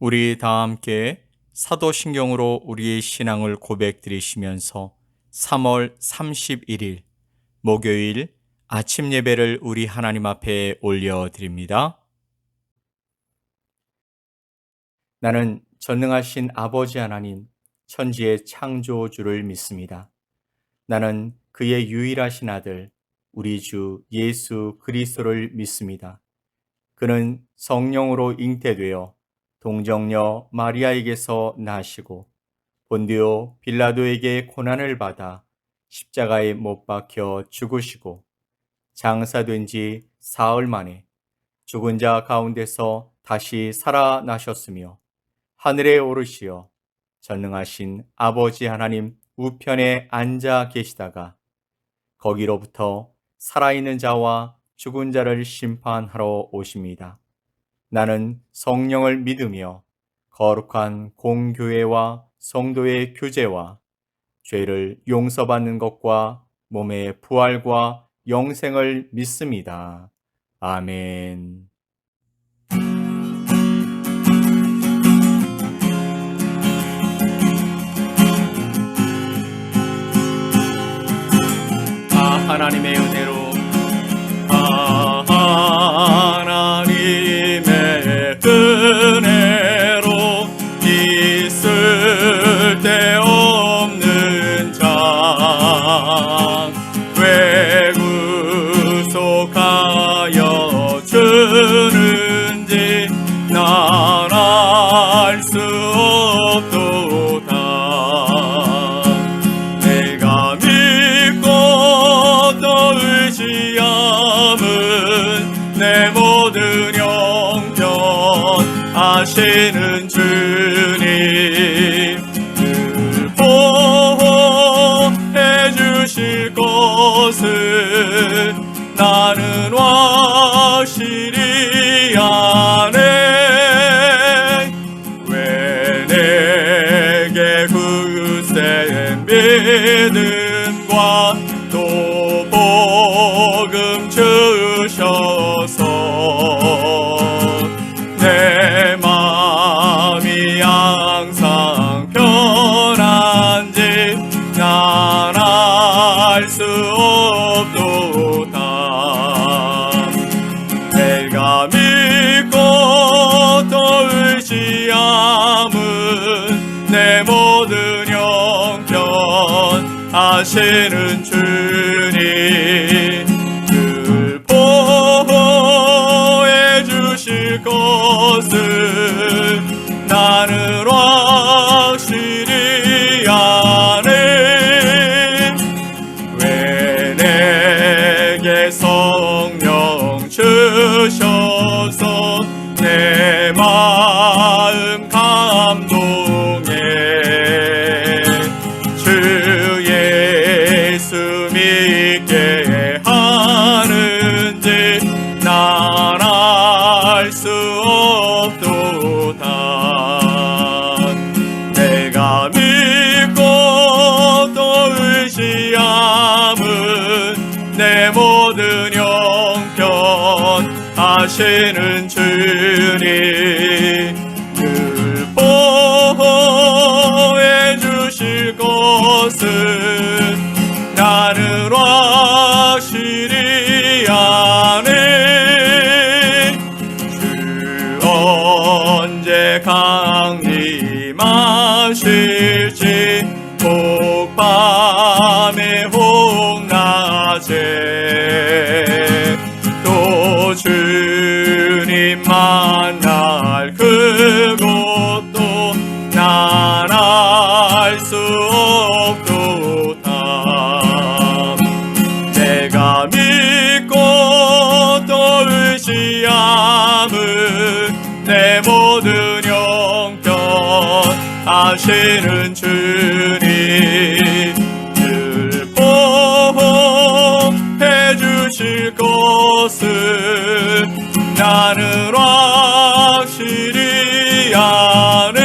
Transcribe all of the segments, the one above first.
우리 다 함께 사도신경으로 우리의 신앙을 고백드리시면서 3월 31일 목요일 아침 예배를 우리 하나님 앞에 올려드립니다. 나는 전능하신 아버지 하나님, 천지의 창조주를 믿습니다. 나는 그의 유일하신 아들, 우리 주 예수 그리스도를 믿습니다. 그는 성령으로 잉태되어 동정녀 마리아에게서 나시고 본디오 빌라도에게 고난을 받아 십자가에 못 박혀 죽으시고 장사된 지 사흘 만에 죽은 자 가운데서 다시 살아나셨으며 하늘에 오르시어 전능하신 아버지 하나님 우편에 앉아 계시다가 거기로부터 살아있는 자와 죽은 자를 심판하러 오십니다. 나는 성령을 믿으며 거룩한 공교회와 성도의 교제와 죄를 용서받는 것과 몸의 부활과 영생을 믿습니다. 아멘. 하나님의 은혜로 하나님의 은혜로 있을 데 없는 자 왜 구속하여 주는지 난 알 수 없도다. 내가 믿고 또 의지함은 내 모든 형편 아시는 주님 늘 보호해 주실 것을 나는 확실히 아네. 왜 내게 굳센 믿음과 또 복음 주셔서 내 마음이 항상 편한지 난 알 수 없도다. 내가 믿고 또 의지함은 내 모든 형편 아시는 주님 늘 보호해 주실 것을 나는 확실히 아네. 왜 내게 성령 주셔서 내 마음 감동해 주 예수 믿게 하는지 난 알 수 없도다. 내가 믿고 또 의지함은 내 모든 형편 아시는 주님 늘 보호해 주실 것을 나는 확실히 아네. 주 언제 강림하실지 혹 밤에 혹 낮에 또 주님 만날 그곳도 난 알 수 없도다. 내가 믿고 또 의지함은 내 모든 형편 아시는 주님 늘 보호해 주실 것을 나는 확실히 아네.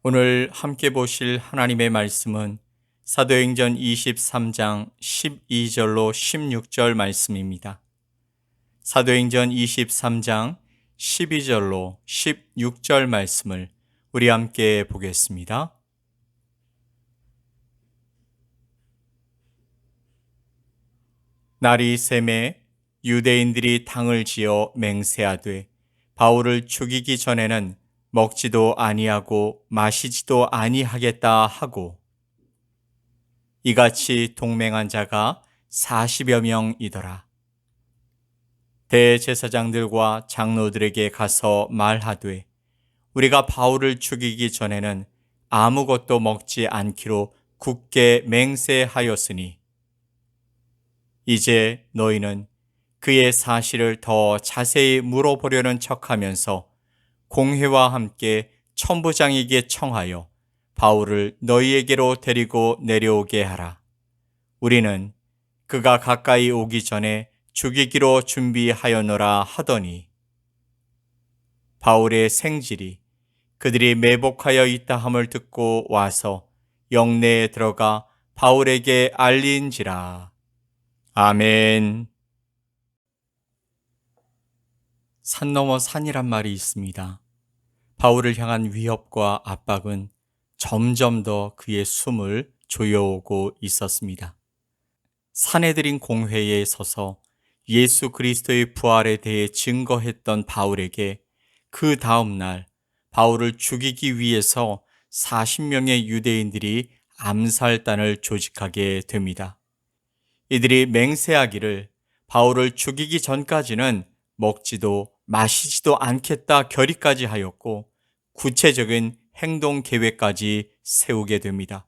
오늘 함께 보실 하나님의 말씀은 사도행전 23장 12절로 16절 말씀입니다. 사도행전 23장 12절로 16절 말씀을 우리 함께 보겠습니다. 날이 새매 유대인들이 당을 지어 맹세하되 바울을 죽이기 전에는 먹지도 아니하고 마시지도 아니하겠다 하고, 이같이 동맹한 자가 40여 명이더라. 대제사장들과 장로들에게 가서 말하되 우리가 바울을 죽이기 전에는 아무것도 먹지 않기로 굳게 맹세하였으니 이제 너희는 그의 사실을 더 자세히 물어보려는 척하면서 공회와 함께 천부장에게 청하여 바울을 너희에게로 데리고 내려오게 하라. 우리는 그가 가까이 오기 전에 죽이기로 준비하였노라 하더니, 바울의 생질이 그들이 매복하여 있다 함을 듣고 와서 영내에 들어가 바울에게 알린지라. 아멘. 산 넘어 산이란 말이 있습니다. 바울을 향한 위협과 압박은 점점 더 그의 숨을 조여오고 있었습니다. 산헤드린 공회에 서서 예수 그리스도의 부활에 대해 증거했던 바울에게 그 다음 날 바울을 죽이기 위해서 40명의 유대인들이 암살단을 조직하게 됩니다. 이들이 맹세하기를 바울을 죽이기 전까지는 먹지도 마시지도 않겠다 결의까지 하였고, 구체적인 행동 계획까지 세우게 됩니다.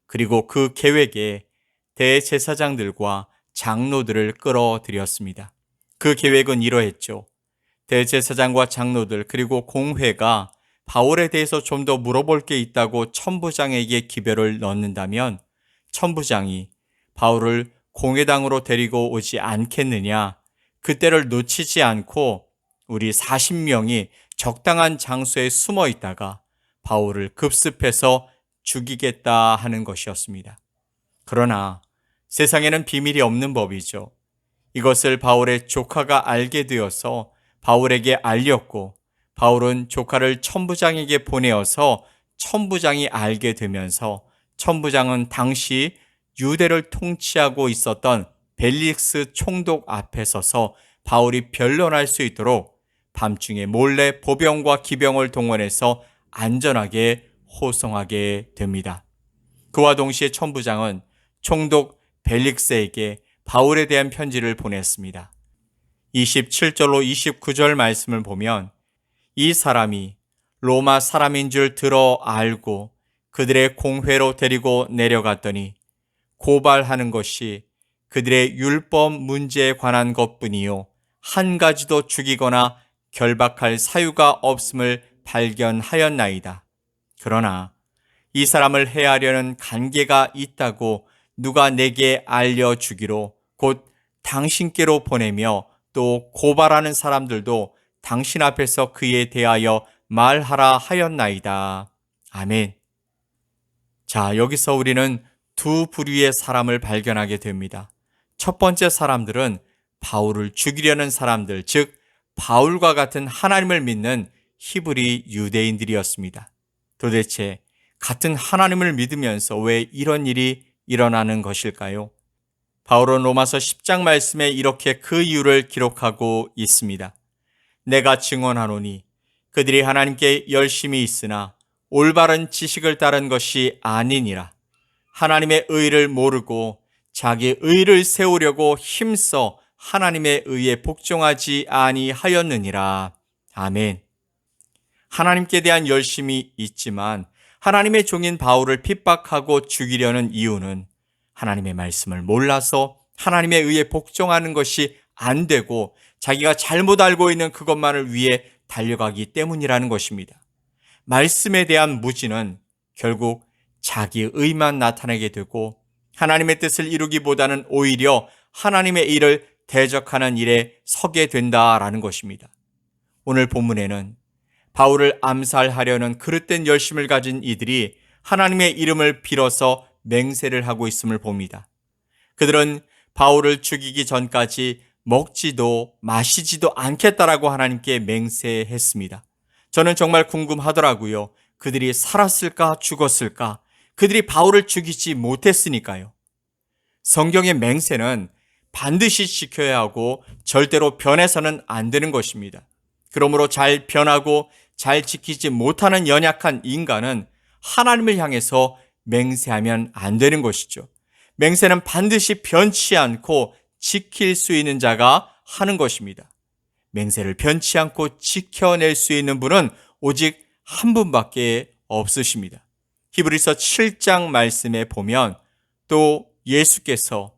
그리고 그 계획에 대제사장들과 장로들을 끌어들였습니다. 그 계획은 이러했죠. 대제사장과 장로들 그리고 공회가 바울에 대해서 좀 더 물어볼 게 있다고 천부장에게 기별을 넣는다면 천부장이 바울을 공회당으로 데리고 오지 않겠느냐, 그때를 놓치지 않고 우리 40명이 적당한 장소에 숨어 있다가 바울을 급습해서 죽이겠다 하는 것이었습니다. 그러나 세상에는 비밀이 없는 법이죠. 이것을 바울의 조카가 알게 되어서 바울에게 알렸고, 바울은 조카를 천부장에게 보내어서 천부장이 알게 되면서 천부장은 당시 유대를 통치하고 있었던 벨릭스 총독 앞에 서서 바울이 변론할 수 있도록 밤중에 몰래 보병과 기병을 동원해서 안전하게 호송하게 됩니다. 그와 동시에 천부장은 총독 벨릭스에게 바울에 대한 편지를 보냈습니다. 27절로 29절 말씀을 보면, 이 사람이 로마 사람인 줄 들어 알고 그들의 공회로 데리고 내려갔더니 고발하는 것이 그들의 율법 문제에 관한 것뿐이요 한 가지도 죽이거나 결박할 사유가 없음을 발견하였나이다. 그러나 이 사람을 해하려는 관계가 있다고 누가 내게 알려주기로 곧 당신께로 보내며 또 고발하는 사람들도 당신 앞에서 그에 대하여 말하라 하였나이다. 아멘. 자, 여기서 우리는 두 부류의 사람을 발견하게 됩니다. 첫 번째 사람들은 바울을 죽이려는 사람들, 즉 바울과 같은 하나님을 믿는 히브리 유대인들이었습니다. 도대체 같은 하나님을 믿으면서 왜 이런 일이 일어나는 것일까요? 바울은 로마서 10장 말씀에 이렇게 그 이유를 기록하고 있습니다. 내가 증언하노니 그들이 하나님께 열심히 있으나 올바른 지식을 따른 것이 아니니라. 하나님의 의를 모르고 자기 의를 세우려고 힘써 하나님의 의에 복종하지 아니하였느니라. 아멘. 하나님께 대한 열심이 있지만 하나님의 종인 바울을 핍박하고 죽이려는 이유는 하나님의 말씀을 몰라서 하나님의 의에 복종하는 것이 안 되고 자기가 잘못 알고 있는 그것만을 위해 달려가기 때문이라는 것입니다. 말씀에 대한 무지는 결국 자기 의만 나타내게 되고 하나님의 뜻을 이루기보다는 오히려 하나님의 일을 대적하는 일에 서게 된다라는 것입니다. 오늘 본문에는 바울을 암살하려는 그릇된 열심을 가진 이들이 하나님의 이름을 빌어서 맹세를 하고 있음을 봅니다. 그들은 바울을 죽이기 전까지 먹지도 마시지도 않겠다라고 하나님께 맹세했습니다. 저는 정말 궁금하더라고요. 그들이 살았을까 죽었을까? 그들이 바울을 죽이지 못했으니까요. 성경의 맹세는 반드시 지켜야 하고 절대로 변해서는 안 되는 것입니다. 그러므로 잘 변하고 잘 지키지 못하는 연약한 인간은 하나님을 향해서 맹세하면 안 되는 것이죠. 맹세는 반드시 변치 않고 지킬 수 있는 자가 하는 것입니다. 맹세를 변치 않고 지켜낼 수 있는 분은 오직 한 분밖에 없으십니다. 히브리서 7장 말씀에 보면 또 예수께서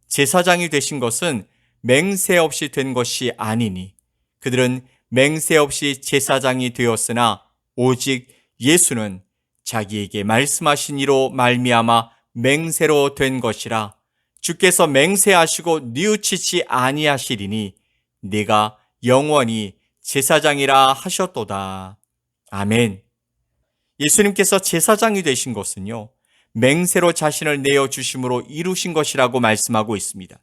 제사장이 되신 것은 맹세 없이 된 것이 아니니 그들은 맹세 없이 제사장이 되었으나 오직 예수는 자기에게 말씀하신 이로 말미암아 맹세로 된 것이라. 주께서 맹세하시고 뉘우치지 아니하시리니 네가 영원히 제사장이라 하셨도다. 아멘. 예수님께서 제사장이 되신 것은요, 맹세로 자신을 내어주심으로 이루신 것이라고 말씀하고 있습니다.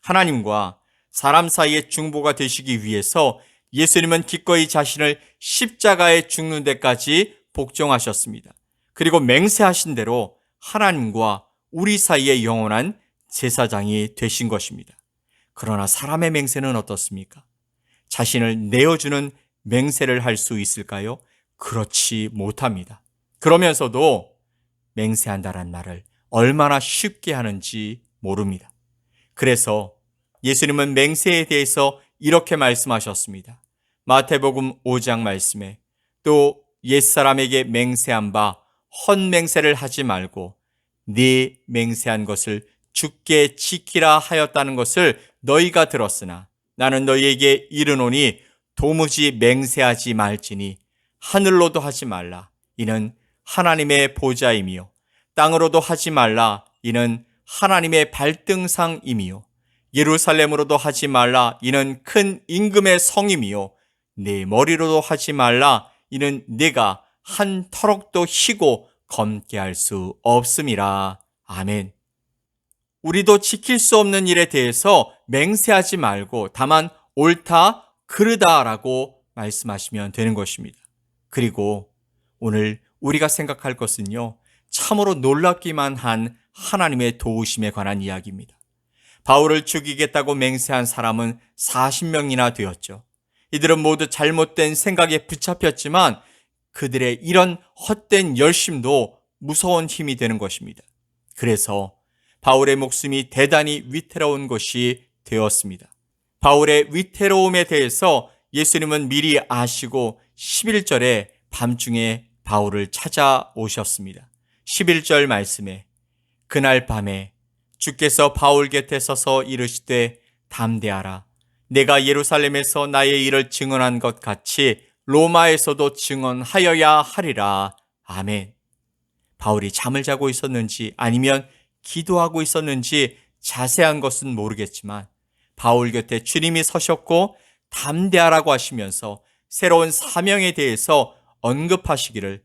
하나님과 사람 사이의 중보가 되시기 위해서 예수님은 기꺼이 자신을 십자가에 죽는 데까지 복종하셨습니다. 그리고 맹세하신 대로 하나님과 우리 사이의 영원한 제사장이 되신 것입니다. 그러나 사람의 맹세는 어떻습니까? 자신을 내어주는 맹세를 할 수 있을까요? 그렇지 못합니다. 그러면서도 맹세한다는 말을 얼마나 쉽게 하는지 모릅니다. 그래서 예수님은 맹세에 대해서 이렇게 말씀하셨습니다. 마태복음 5장 말씀에 또 옛사람에게 맹세한 바 헛맹세를 하지 말고 네 맹세한 것을 주께 지키라 하였다는 것을 너희가 들었으나 나는 너희에게 이르노니 도무지 맹세하지 말지니 하늘로도 하지 말라 이는 하나님의 보좌이며 땅으로도 하지 말라 이는 하나님의 발등상이며 예루살렘으로도 하지 말라 이는 큰 임금의 성이며 네 머리로도 하지 말라 이는 네가 한 터럭도 희고 검게 할 수 없음이라. 아멘. 우리도 지킬 수 없는 일에 대해서 맹세하지 말고 다만 옳다, 그르다라고 말씀하시면 되는 것입니다. 그리고 오늘 우리가 생각할 것은요, 참으로 놀랍기만 한 하나님의 도우심에 관한 이야기입니다. 바울을 죽이겠다고 맹세한 사람은 40명이나 되었죠. 이들은 모두 잘못된 생각에 붙잡혔지만 그들의 이런 헛된 열심도 무서운 힘이 되는 것입니다. 그래서 바울의 목숨이 대단히 위태로운 것이 되었습니다. 바울의 위태로움에 대해서 예수님은 미리 아시고 11절에 밤중에 바울을 찾아오셨습니다. 11절 말씀에 그날 밤에 주께서 바울 곁에 서서 이르시되 담대하라. 내가 예루살렘에서 나의 일을 증언한 것 같이 로마에서도 증언하여야 하리라. 아멘. 바울이 잠을 자고 있었는지 아니면 기도하고 있었는지 자세한 것은 모르겠지만 바울 곁에 주님이 서셨고 담대하라고 하시면서 새로운 사명에 대해서 언급하시기를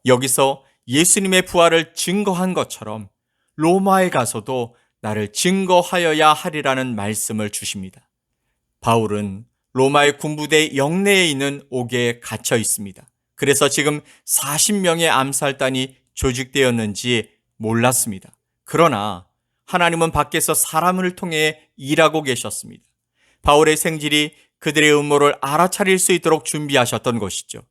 여기서 예수님의 부활을 증거한 것처럼 로마에 가서도 나를 증거하여야 하리라는 말씀을 주십니다. 바울은 로마의 군부대 영내에 있는 옥에 갇혀 있습니다. 그래서 지금 40명의 암살단이 조직되었는지 몰랐습니다. 그러나 하나님은 밖에서 사람을 통해 일하고 계셨습니다. 바울의 생질이 그들의 음모를 알아차릴 수 있도록 준비하셨던 것이죠.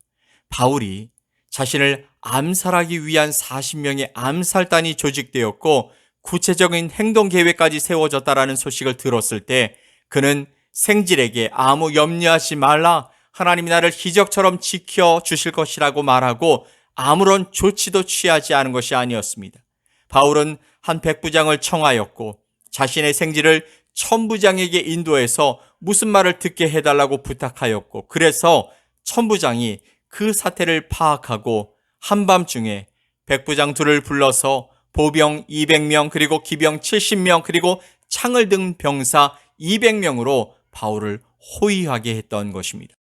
바울이 자신을 암살하기 위한 40명의 암살단이 조직되었고 구체적인 행동 계획까지 세워졌다라는 소식을 들었을 때 그는 생질에게 아무 염려하지 말라, 하나님이 나를 기적처럼 지켜주실 것이라고 말하고 아무런 조치도 취하지 않은 것이 아니었습니다. 바울은 한 백부장을 청하였고 자신의 생질을 천부장에게 인도해서 무슨 말을 듣게 해달라고 부탁하였고 그래서 천부장이 그 사태를 파악하고 한밤중에 백부장 둘을 불러서 보병 200명 그리고 기병 70명 그리고 창을 든 병사 200명으로 바울을 호위하게 했던 것입니다.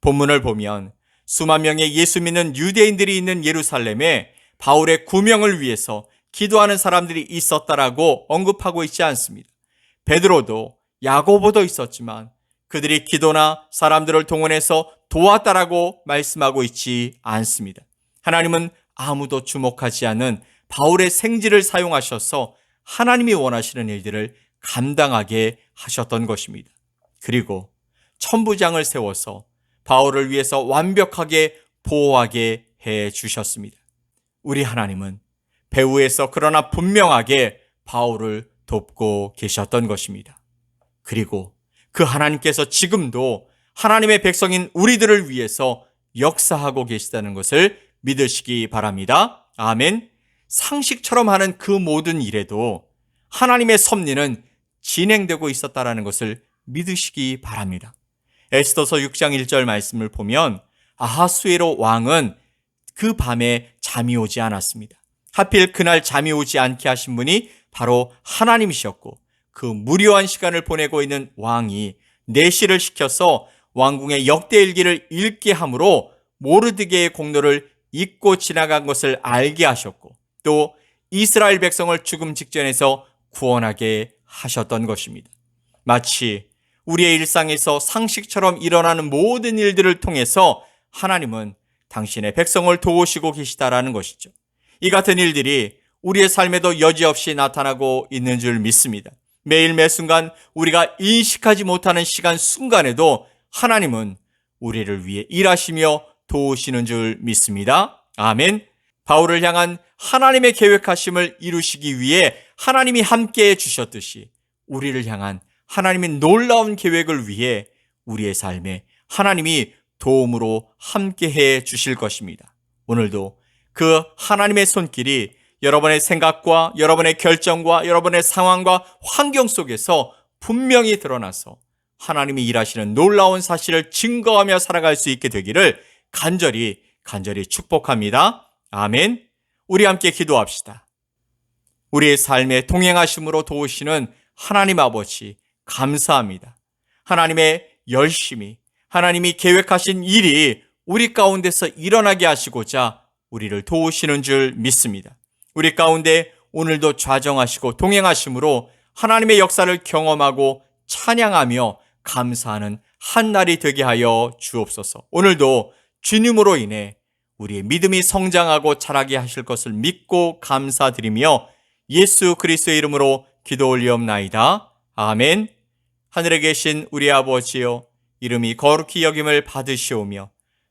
본문을 보면 수만 명의 예수 믿는 유대인들이 있는 예루살렘에 바울의 구명을 위해서 기도하는 사람들이 있었다라고 언급하고 있지 않습니다. 베드로도 야고보도 있었지만 그들이 기도나 사람들을 동원해서 도왔다라고 말씀하고 있지 않습니다. 하나님은 아무도 주목하지 않은 바울의 생지를 사용하셔서 하나님이 원하시는 일들을 감당하게 하셨던 것입니다. 그리고 천부장을 세워서 바울을 위해서 완벽하게 보호하게 해 주셨습니다. 우리 하나님은 배후에서 그러나 분명하게 바울을 돕고 계셨던 것입니다. 그리고 그 하나님께서 지금도 하나님의 백성인 우리들을 위해서 역사하고 계시다는 것을 믿으시기 바랍니다. 아멘. 상식처럼 하는 그 모든 일에도 하나님의 섭리는 진행되고 있었다는 것을 믿으시기 바랍니다. 에스더서 6장 1절 말씀을 보면 아하수에로 왕은 그 밤에 잠이 오지 않았습니다. 하필 그날 잠이 오지 않게 하신 분이 바로 하나님이셨고, 그 무료한 시간을 보내고 있는 왕이 내시를 시켜서 왕궁의 역대일기를 읽게 함으로 모르드게의 공로를 잊고 지나간 것을 알게 하셨고, 또 이스라엘 백성을 죽음 직전에서 구원하게 하셨던 것입니다. 마치 우리의 일상에서 상식처럼 일어나는 모든 일들을 통해서 하나님은 당신의 백성을 도우시고 계시다라는 것이죠. 이 같은 일들이 우리의 삶에도 여지없이 나타나고 있는 줄 믿습니다. 매일 매 순간 우리가 인식하지 못하는 시간 순간에도 하나님은 우리를 위해 일하시며 도우시는 줄 믿습니다. 아멘. 바울을 향한 하나님의 계획하심을 이루시기 위해 하나님이 함께해 주셨듯이 우리를 향한 하나님의 놀라운 계획을 위해 우리의 삶에 하나님이 도움으로 함께해 주실 것입니다. 오늘도 그 하나님의 손길이 여러분의 생각과 여러분의 결정과 여러분의 상황과 환경 속에서 분명히 드러나서 하나님이 일하시는 놀라운 사실을 증거하며 살아갈 수 있게 되기를 간절히 축복합니다. 아멘. 우리 함께 기도합시다. 우리의 삶에 동행하심으로 도우시는 하나님 아버지 감사합니다. 하나님의 열심히 하나님이 계획하신 일이 우리 가운데서 일어나게 하시고자 우리를 도우시는 줄 믿습니다. 우리 가운데 오늘도 좌정하시고 동행하심으로 하나님의 역사를 경험하고 찬양하며 감사하는 한 날이 되게 하여 주옵소서. 오늘도 주님으로 인해 우리의 믿음이 성장하고 자라게 하실 것을 믿고 감사드리며 예수 그리스도의 이름으로 기도 올리옵나이다. 아멘. 하늘에 계신 우리 아버지여, 이름이 거룩히 여김을 받으시오며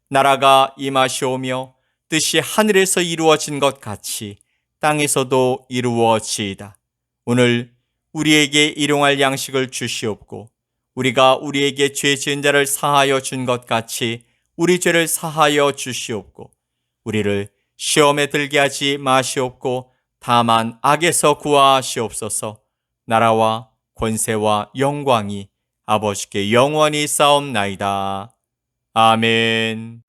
나라가 임하시오며 뜻이 하늘에서 이루어진 것 같이 땅에서도 이루어지이다. 오늘 우리에게 일용할 양식을 주시옵고 우리가 우리에게 죄 지은 자를 사하여 준 것 같이 우리 죄를 사하여 주시옵고 우리를 시험에 들게 하지 마시옵고 다만 악에서 구하시옵소서. 나라와 권세와 영광이 아버지께 영원히 싸움나이다. 아멘.